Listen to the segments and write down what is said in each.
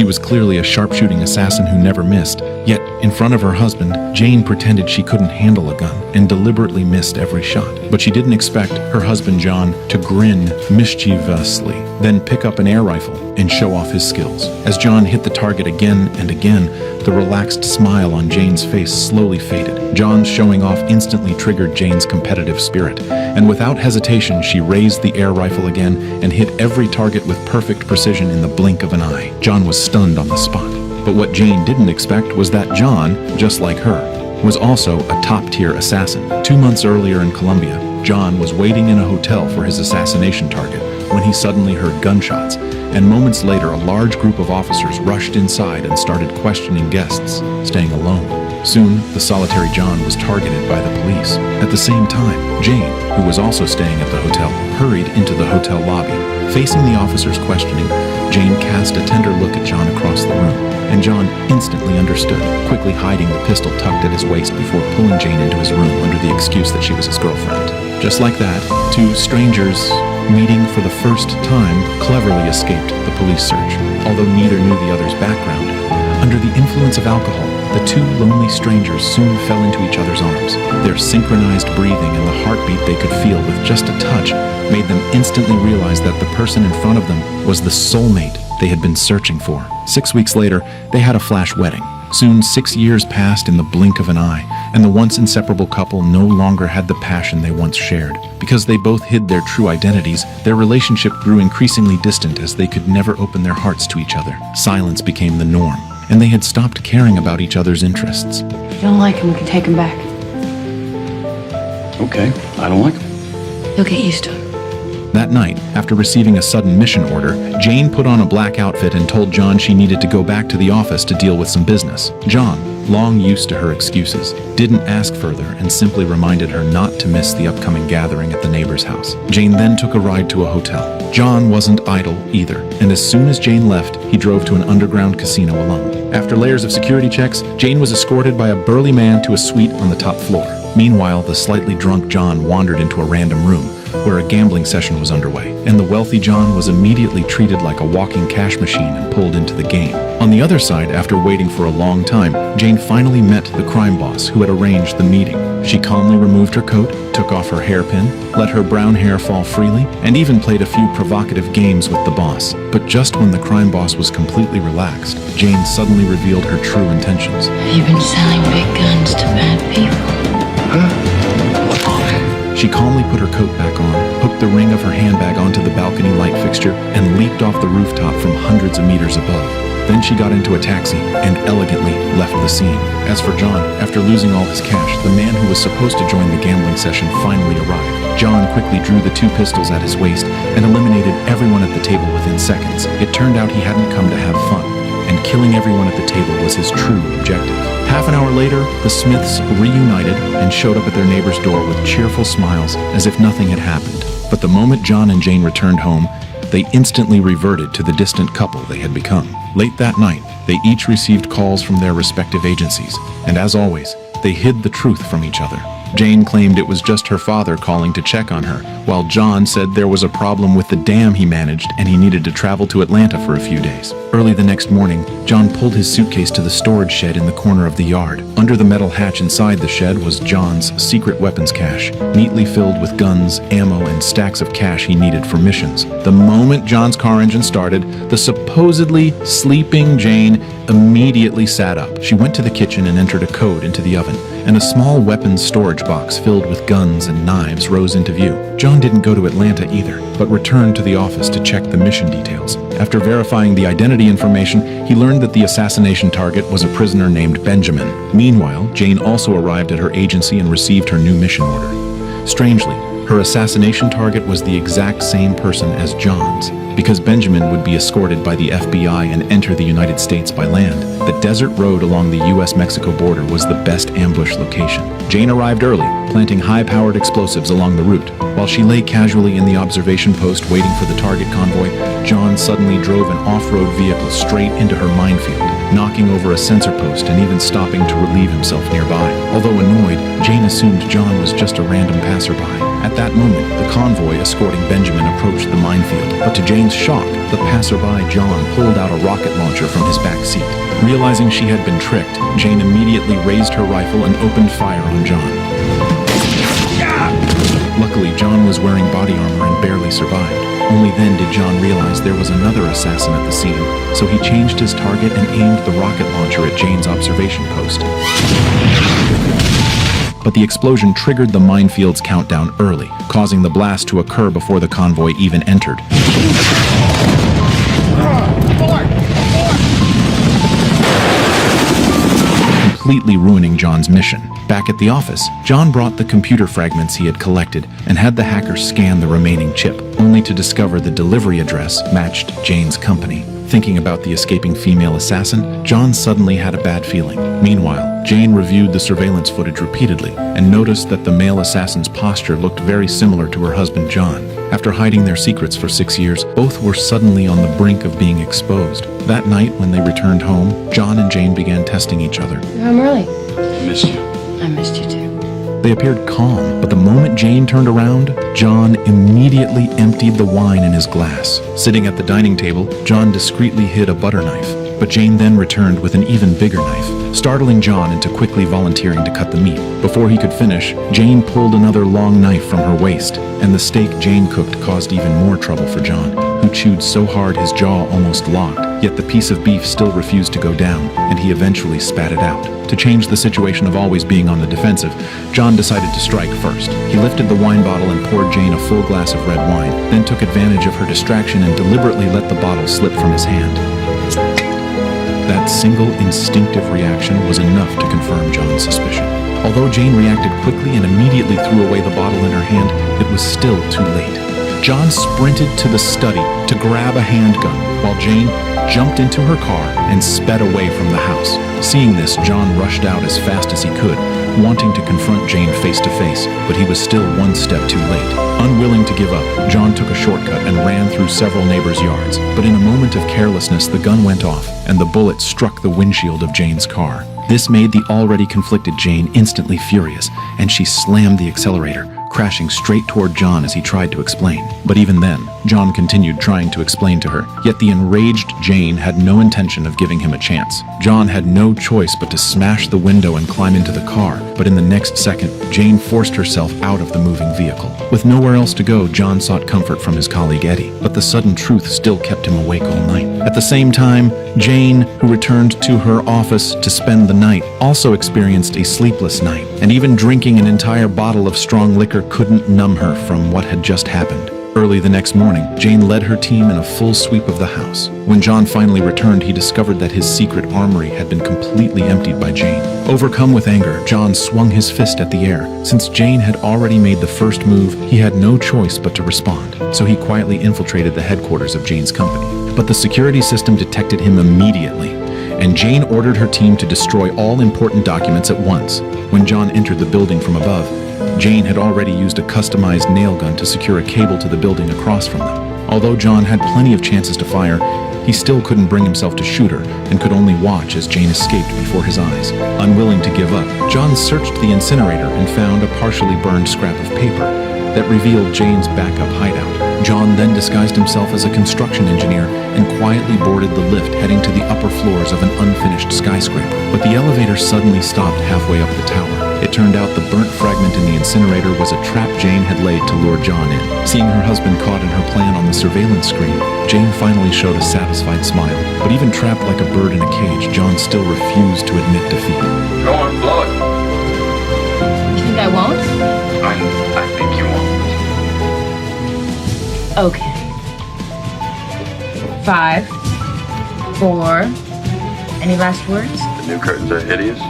She was clearly a sharpshooting assassin who never missed. Yet, in front of her husband, Jane pretended she couldn't handle a gun and deliberately missed every shot. But she didn't expect her husband John to grin mischievously, then pick up an air rifle and show off his skills. As John hit the target again and again, the relaxed smile on Jane's face slowly faded. John's showing off instantly triggered Jane's competitive spirit, and without hesitation, she raised the air rifle again and hit every target with perfect precision in the blink of an eye. John was stunned on the spot. But what Jane didn't expect was that John, just like her, was also a top-tier assassin. 2 months earlier in Colombia, John was waiting in a hotel for his assassination target when he suddenly heard gunshots, and moments later a large group of officers rushed inside and started questioning guests, staying alone. Soon, the solitary John was targeted by the police. At the same time, Jane, who was also staying at the hotel, hurried into the hotel lobby. Facing the officers' questioning, Jane cast a tender look at John across the room, and John instantly understood, quickly hiding the pistol tucked at his waist before pulling Jane into his room under the excuse that she was his girlfriend. Just like that, two strangers meeting for the first time cleverly escaped the police search, although neither knew the other's background. Under the influence of alcohol, the two lonely strangers soon fell into each other's arms. Their synchronized breathing and the heartbeat they could feel with just a touch made them instantly realize that the person in front of them was the soulmate they had been searching for. 6 weeks later, they had a flash wedding. Soon 6 years passed in the blink of an eye, and the once inseparable couple no longer had the passion they once shared. Because they both hid their true identities, their relationship grew increasingly distant as they could never open their hearts to each other. Silence became the norm, and they had stopped caring about each other's interests. If you don't like him, we can take him back. Okay, I don't like him. You'll get used to him. That night, after receiving a sudden mission order, Jane put on a black outfit and told John she needed to go back to the office to deal with some business. John, long used to her excuses, didn't ask further and simply reminded her not to miss the upcoming gathering at the neighbor's house. Jane then took a ride to a hotel. John wasn't idle either, and as soon as Jane left, he drove to an underground casino alone. After layers of security checks, Jane was escorted by a burly man to a suite on the top floor. Meanwhile, the slightly drunk John wandered into a random room where a gambling session was underway, and the wealthy John was immediately treated like a walking cash machine and pulled into the game. On the other side, after waiting for a long time, Jane finally met the crime boss who had arranged the meeting. She calmly removed her coat, took off her hairpin, let her brown hair fall freely, and even played a few provocative games with the boss. But just when the crime boss was completely relaxed, Jane suddenly revealed her true intentions. You've been selling big guns to bad people. She calmly put her coat back on, hooked the ring of her handbag onto the balcony light fixture, and leaped off the rooftop from hundreds of meters above. Then she got into a taxi and elegantly left the scene. As for John, after losing all his cash, the man who was supposed to join the gambling session finally arrived. John quickly drew the 2 pistols at his waist and eliminated everyone at the table within seconds. It turned out he hadn't come to have fun, and killing everyone at the table was his true objective. Half an hour later, the Smiths reunited and showed up at their neighbor's door with cheerful smiles as if nothing had happened. But the moment John and Jane returned home, they instantly reverted to the distant couple they had become. Late that night, they each received calls from their respective agencies, and as always, they hid the truth from each other. Jane claimed it was just her father calling to check on her, while John said there was a problem with the dam he managed and he needed to travel to Atlanta for a few days. Early the next morning, John pulled his suitcase to the storage shed in the corner of the yard. Under the metal hatch inside the shed was John's secret weapons cache, neatly filled with guns, ammo, and stacks of cash he needed for missions. The moment John's car engine started, the supposedly sleeping Jane immediately sat up. She went to the kitchen and entered a code into the oven, and a small weapons storage box filled with guns and knives rose into view. John didn't go to Atlanta either, but returned to the office to check the mission details. After verifying the identity information, he learned that the assassination target was a prisoner named Benjamin. Meanwhile, Jane also arrived at her agency and received her new mission order. Strangely, her assassination target was the exact same person as John's. Because Benjamin would be escorted by the FBI and enter the United States by land, the desert road along the US-Mexico border was the best ambush location. Jane arrived early, planting high-powered explosives along the route. While she lay casually in the observation post waiting for the target convoy, John suddenly drove an off-road vehicle straight into her minefield. knocking over a sensor post and even stopping to relieve himself nearby. Although annoyed, Jane assumed John was just a random passerby. At that moment, the convoy escorting Benjamin approached the minefield, but to Jane's shock, the passerby John pulled out a rocket launcher from his back seat. Realizing she had been tricked, Jane immediately raised her rifle and opened fire on John. Luckily, John was wearing body armor and barely survived. Only then did John realize there was another assassin at the scene, so he changed his target and aimed the rocket launcher at Jane's observation post. But the explosion triggered the minefield's countdown early, causing the blast to occur before the convoy even entered. Completely ruining John's mission. Back at the office, John brought the computer fragments he had collected and had the hacker scan the remaining chip, only to discover the delivery address matched Jane's company. Thinking about the escaping female assassin, John suddenly had a bad feeling. Meanwhile, Jane reviewed the surveillance footage repeatedly and noticed that the male assassin's posture looked very similar to her husband John. After hiding their secrets for 6 years, both were suddenly on the brink of being exposed. That night, when they returned home, John and Jane began testing each other. You're home early. I missed you. I missed you too. They appeared calm, but the moment Jane turned around, John immediately emptied the wine in his glass. Sitting at the dining table, John discreetly hid a butter knife, but Jane then returned with an even bigger knife, startling John into quickly volunteering to cut the meat. Before he could finish, Jane pulled another long knife from her waist, and the steak Jane cooked caused even more trouble for John, who chewed so hard his jaw almost locked. Yet the piece of beef still refused to go down, and he eventually spat it out. To change the situation of always being on the defensive, John decided to strike first. He lifted the wine bottle and poured Jane a full glass of red wine, then took advantage of her distraction and deliberately let the bottle slip from his hand. That single instinctive reaction was enough to confirm John's suspicion. Although Jane reacted quickly and immediately threw away the bottle in her hand, it was still too late. John sprinted to the study to grab a handgun, while Jane jumped into her car and sped away from the house. Seeing this, John rushed out as fast as he could, wanting to confront Jane face to face, but he was still one step too late. Unwilling to give up, John took a shortcut and ran through several neighbors' yards. But in a moment of carelessness, the gun went off, and the bullet struck the windshield of Jane's car. This made the already conflicted Jane instantly furious, and she slammed the accelerator, crashing straight toward John as he tried to explain. But even then, John continued trying to explain to her, yet the enraged Jane had no intention of giving him a chance. John had no choice but to smash the window and climb into the car, but in the next second, Jane forced herself out of the moving vehicle. With nowhere else to go, John sought comfort from his colleague Eddie, but the sudden truth still kept him awake all night. At the same time, Jane, who returned to her office to spend the night, also experienced a sleepless night, and even drinking an entire bottle of strong liquor couldn't numb her from what had just happened. Early the next morning, Jane led her team in a full sweep of the house. When John finally returned, he discovered that his secret armory had been completely emptied by Jane. Overcome with anger, John swung his fist at the air. Since Jane had already made the first move, he had no choice but to respond, so he quietly infiltrated the headquarters of Jane's company. But the security system detected him immediately, and Jane ordered her team to destroy all important documents at once. When John entered the building from above, Jane had already used a customized nail gun to secure a cable to the building across from them. Although John had plenty of chances to fire, he still couldn't bring himself to shoot her and could only watch as Jane escaped before his eyes. Unwilling to give up, John searched the incinerator and found a partially burned scrap of paper that revealed Jane's backup hideout. John then disguised himself as a construction engineer and quietly boarded the lift heading to the upper floors of an unfinished skyscraper. But the elevator suddenly stopped halfway up the tower. It turned out the burnt fragment in the incinerator was a trap Jane had laid to lure John in. Seeing her husband caught in her plan on the surveillance screen, Jane finally showed a satisfied smile. But even trapped like a bird in a cage, John still refused to admit defeat. Go on, blow it. You think I won't? I think you won't. Okay. 5, 4. Any last words? The new curtains are hideous.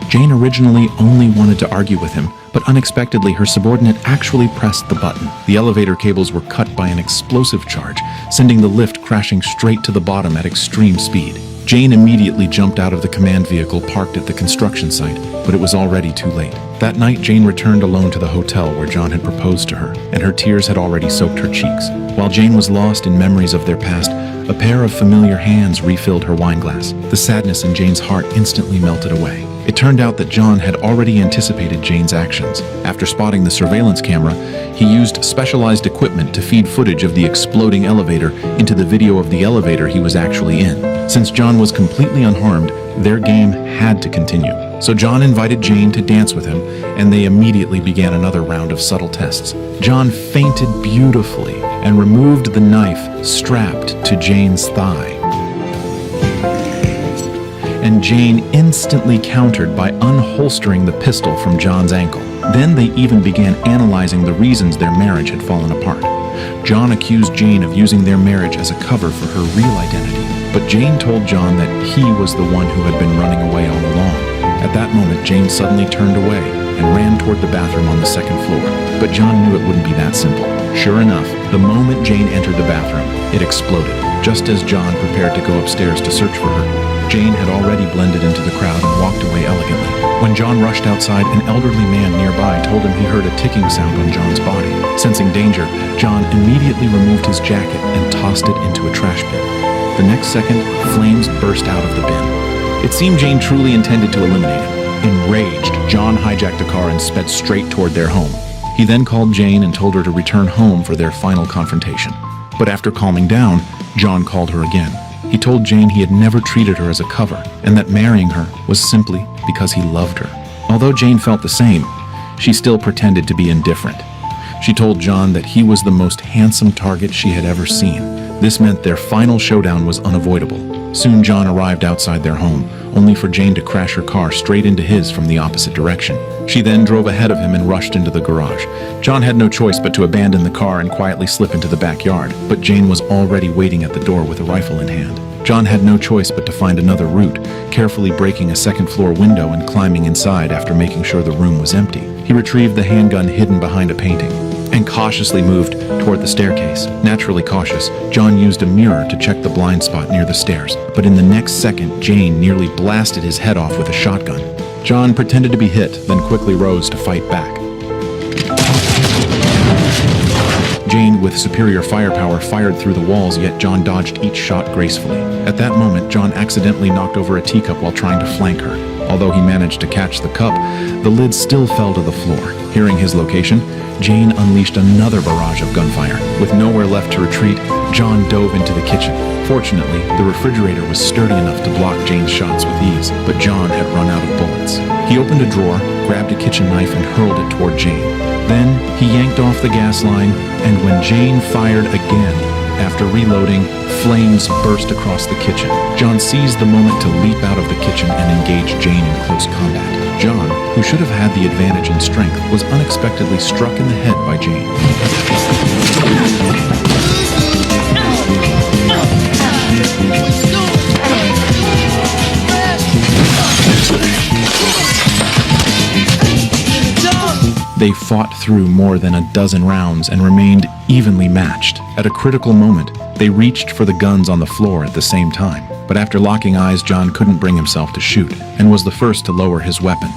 Jane originally only wanted to argue with him, but unexpectedly her subordinate actually pressed the button. The elevator cables were cut by an explosive charge, sending the lift crashing straight to the bottom at extreme speed. Jane immediately jumped out of the command vehicle parked at the construction site, but it was already too late. That night, Jane returned alone to the hotel where John had proposed to her, and her tears had already soaked her cheeks. While Jane was lost in memories of their past, a pair of familiar hands refilled her wineglass. The sadness in Jane's heart instantly melted away. It turned out that John had already anticipated Jane's actions. After spotting the surveillance camera, he used specialized equipment to feed footage of the exploding elevator into the video of the elevator he was actually in. Since John was completely unharmed, their game had to continue. So John invited Jane to dance with him, and they immediately began another round of subtle tests. John feinted beautifully and removed the knife strapped to Jane's thigh. And Jane instantly countered by unholstering the pistol from John's ankle. Then they even began analyzing the reasons their marriage had fallen apart. John accused Jane of using their marriage as a cover for her real identity, but Jane told John that he was the one who had been running away all along. At that moment, Jane suddenly turned away and ran toward the bathroom on the second floor. But John knew it wouldn't be that simple. Sure enough, the moment Jane entered the bathroom, it exploded, just as John prepared to go upstairs to search for her. Jane had already blended into the crowd and walked away elegantly. When John rushed outside, an elderly man nearby told him he heard a ticking sound on John's body. Sensing danger, John immediately removed his jacket and tossed it into a trash bin. The next second, flames burst out of the bin. It seemed Jane truly intended to eliminate him. Enraged, John hijacked a car and sped straight toward their home. He then called Jane and told her to return home for their final confrontation. But after calming down, John called her again. He told Jane he had never treated her as a cover, and that marrying her was simply because he loved her. Although Jane felt the same, she still pretended to be indifferent. She told John that he was the most handsome target she had ever seen. This meant their final showdown was unavoidable. Soon John arrived outside their home, only for Jane to crash her car straight into his from the opposite direction. She then drove ahead of him and rushed into the garage. John had no choice but to abandon the car and quietly slip into the backyard, but Jane was already waiting at the door with a rifle in hand. John had no choice but to find another route, carefully breaking a second-floor window and climbing inside after making sure the room was empty. He retrieved the handgun hidden behind a painting and cautiously moved toward the staircase. Naturally cautious, John used a mirror to check the blind spot near the stairs, but in the next second, Jane nearly blasted his head off with a shotgun. John pretended to be hit, then quickly rose to fight back. Jane, with superior firepower, fired through the walls, yet John dodged each shot gracefully. At that moment, John accidentally knocked over a teacup while trying to flank her. Although he managed to catch the cup, the lid still fell to the floor. Hearing his location, Jane unleashed another barrage of gunfire. With nowhere left to retreat, John dove into the kitchen. Fortunately, the refrigerator was sturdy enough to block Jane's shots with ease, but John had run out of bullets. He opened a drawer, grabbed a kitchen knife, and hurled it toward Jane. Then, he yanked off the gas line, and when Jane fired again, after reloading, flames burst across the kitchen. John seized the moment to leap out of the kitchen and engage Jane in close combat. John, who should have had the advantage in strength, was unexpectedly struck in the head by Jane. They fought through more than a dozen rounds and remained evenly matched. At a critical moment, they reached for the guns on the floor at the same time. But after locking eyes, John couldn't bring himself to shoot and was the first to lower his weapon.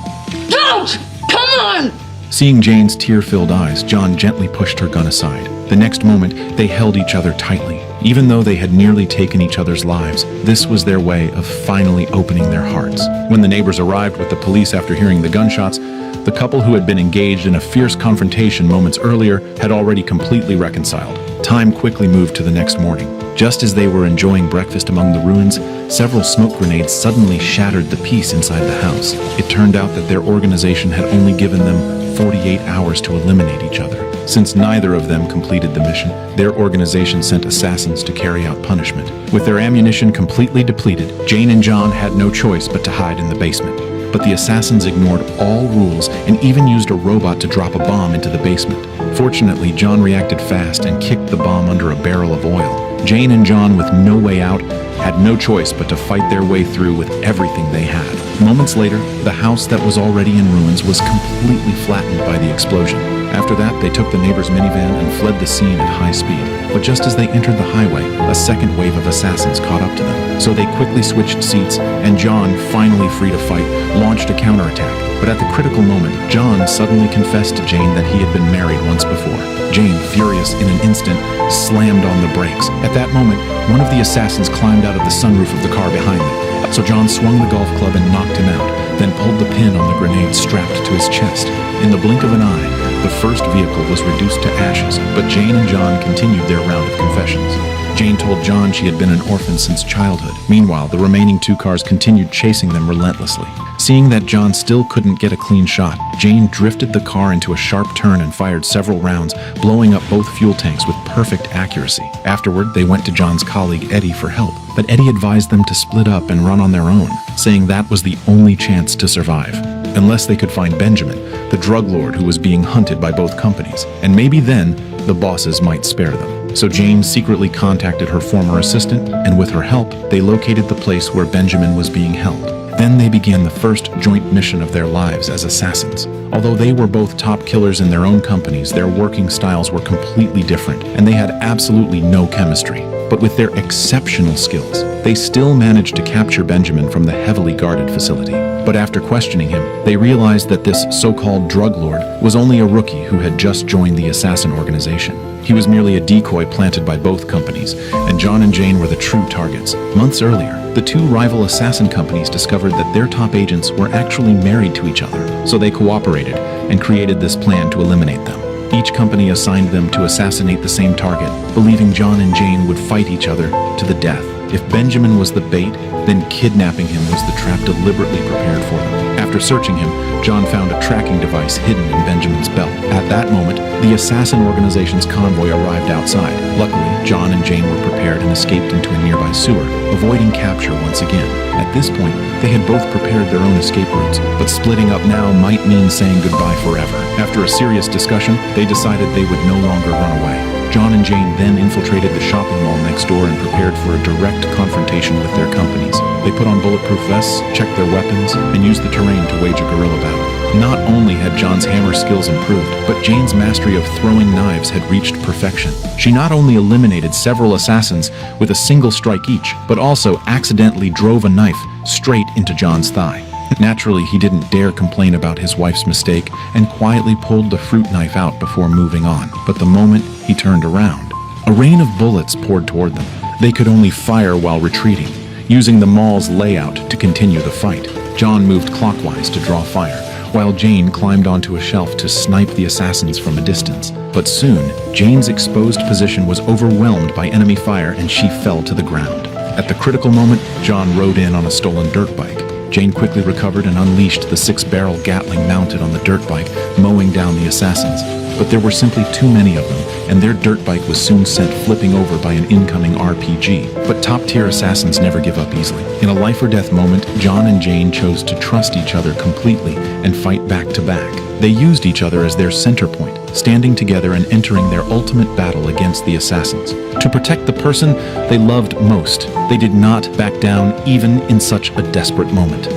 Don't! Come on! Seeing Jane's tear-filled eyes, John gently pushed her gun aside. The next moment, they held each other tightly. Even though they had nearly taken each other's lives, this was their way of finally opening their hearts. When the neighbors arrived with the police after hearing the gunshots, the couple who had been engaged in a fierce confrontation moments earlier had already completely reconciled. Time quickly moved to the next morning. Just as they were enjoying breakfast among the ruins, several smoke grenades suddenly shattered the peace inside the house. It turned out that their organization had only given them 48 hours to eliminate each other. Since neither of them completed the mission, their organization sent assassins to carry out punishment. With their ammunition completely depleted, Jane and John had no choice but to hide in the basement. But the assassins ignored all rules and even used a robot to drop a bomb into the basement. Fortunately, John reacted fast and kicked the bomb under a barrel of oil. Jane and John, with no way out, had no choice but to fight their way through with everything they had. Moments later, the house that was already in ruins was completely flattened by the explosion. After that, they took the neighbor's minivan and fled the scene at high speed. But just as they entered the highway, a second wave of assassins caught up to them. So they quickly switched seats, and John, finally free to fight, launched a counterattack. But at the critical moment, John suddenly confessed to Jane that he had been married once before. Jane, furious in an instant, slammed on the brakes. At that moment, one of the assassins climbed out of the sunroof of the car behind them. So John swung the golf club and knocked him out, then pulled the pin on the grenade strapped to his chest. In the blink of an eye, the first vehicle was reduced to ashes, but Jane and John continued their round of confessions. Jane told John she had been an orphan since childhood. Meanwhile, the remaining two cars continued chasing them relentlessly. Seeing that John still couldn't get a clean shot, Jane drifted the car into a sharp turn and fired several rounds, blowing up both fuel tanks with perfect accuracy. Afterward, they went to John's colleague Eddie for help, but Eddie advised them to split up and run on their own, saying that was the only chance to survive. Unless they could find Benjamin, the drug lord who was being hunted by both companies, and maybe then the bosses might spare them. So Jane secretly contacted her former assistant, and with her help, they located the place where Benjamin was being held. Then they began the first joint mission of their lives as assassins. Although they were both top killers in their own companies, their working styles were completely different, and they had absolutely no chemistry. But with their exceptional skills, they still managed to capture Benjamin from the heavily guarded facility. But after questioning him, they realized that this so-called drug lord was only a rookie who had just joined the assassin organization. He was merely a decoy planted by both companies, and John and Jane were the true targets. Months earlier, the two rival assassin companies discovered that their top agents were actually married to each other, so they cooperated and created this plan to eliminate them. Each company assigned them to assassinate the same target, believing John and Jane would fight each other to the death. If Benjamin was the bait, then kidnapping him was the trap deliberately prepared for them. After searching him, John found a tracking device hidden in Benjamin's belt. At that moment, the assassin organization's convoy arrived outside. Luckily, John and Jane were prepared and escaped into a nearby sewer, avoiding capture once again. At this point, they had both prepared their own escape routes, but splitting up now might mean saying goodbye forever. After a serious discussion, they decided they would no longer run away. John and Jane then infiltrated the shopping mall next door and prepared for a direct confrontation with their companies. They put on bulletproof vests, checked their weapons, and used the terrain to wage a guerrilla battle. Not only had John's hammer skills improved, but Jane's mastery of throwing knives had reached perfection. She not only eliminated several assassins with a single strike each, but also accidentally drove a knife straight into John's thigh. Naturally, he didn't dare complain about his wife's mistake and quietly pulled the fruit knife out before moving on. But the moment he turned around, a rain of bullets poured toward them. They could only fire while retreating, using the mall's layout to continue the fight. John moved clockwise to draw fire, while Jane climbed onto a shelf to snipe the assassins from a distance. But soon, Jane's exposed position was overwhelmed by enemy fire and she fell to the ground. At the critical moment, John rode in on a stolen dirt bike. Jane quickly recovered and unleashed the 6-barrel Gatling mounted on the dirt bike, mowing down the assassins. But there were simply too many of them, and their dirt bike was soon sent flipping over by an incoming RPG. But top-tier assassins never give up easily. In a life-or-death moment, John and Jane chose to trust each other completely and fight back to back. They used each other as their center point, standing together and entering their ultimate battle against the assassins. To protect the person they loved most, they did not back down even in such a desperate moment.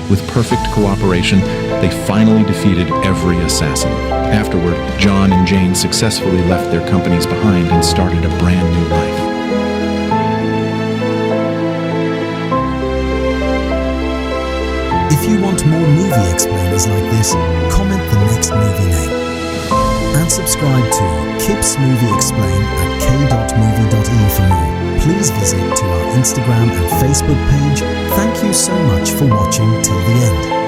With perfect cooperation, they finally defeated every assassin. Afterward, John and Jane successfully left their companies behind and started a brand new life. If you want more movie explainers like this, comment the next movie name. And subscribe to K.Movie.E at K.Movie.E for more. Please visit to our Instagram and Facebook page. Thank you so much for watching till the end.